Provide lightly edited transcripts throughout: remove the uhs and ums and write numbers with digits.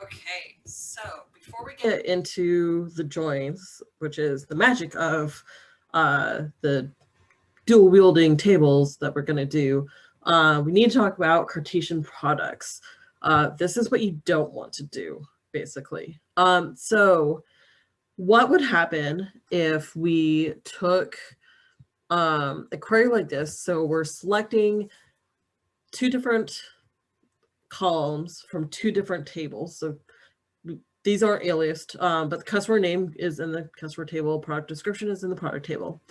Okay, so before we get into the joins, which is the magic of the dual wielding tables that we're going to do, we need to talk about Cartesian products. This is what you don't want to do, basically. So what would happen if we took a query like this? So we're selecting two different columns from two different tables. So these aren't aliased, but the customer name is in the customer table, product description is in the product table.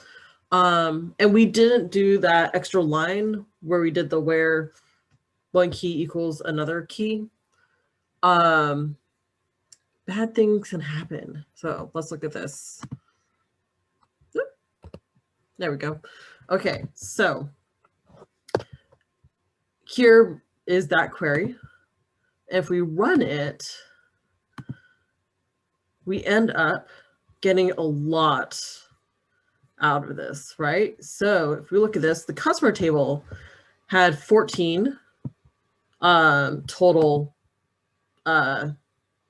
And we didn't do that extra line where we did the where one key equals another key. Bad things can happen. So let's look at this. There we go. Okay, so here is that query. If we run it, we end up getting a lot out of this, right? So if we look at this, the customer table had 14 total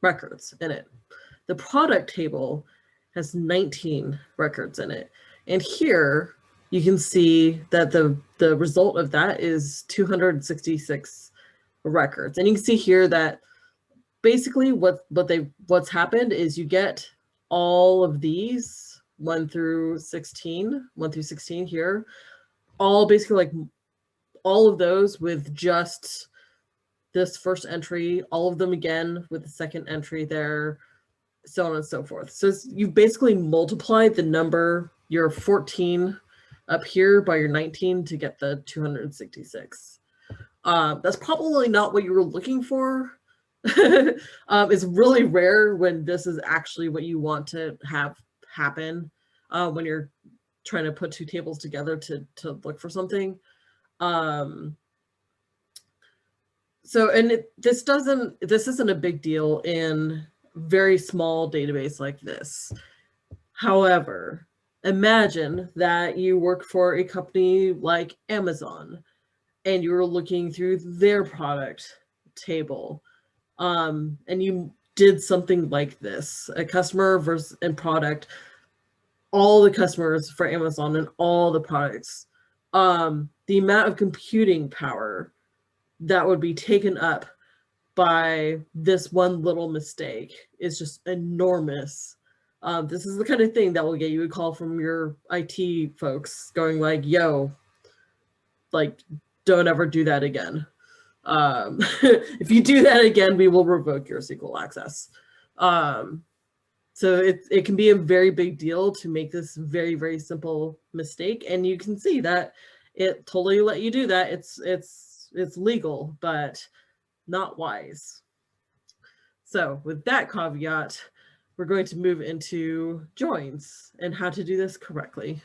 records in it. The product table has 19 records in it. And here you can see that the result of that is 266 records. And you can see here that basically what's happened is you get all of these 1 through 16 here, all basically like all of those with just this first entry, all of them again with the second entry there, so on and so forth. So you've basically multiplied the number, your 14 up here by your 19 to get the 266. That's probably not what you were looking for. It's really rare when this is actually what you want to have happen when you're trying to put two tables together to look for something. So, and this isn't a big deal in very small database like this. However, imagine that you work for a company like Amazon and you're looking through their product table, and you did something like this, a customer versus and product, all the customers for Amazon and all the products, the amount of computing power that would be taken up by this one little mistake is just enormous. This is the kind of thing that will get you a call from your IT folks going like, yo, like, don't ever do that again. If you do that again, we will revoke your SQL access. So it can be a very big deal to make this very, very simple mistake. And you can see that it totally let you do that. It's legal, but not wise. So with that caveat, we're going to move into joins and how to do this correctly.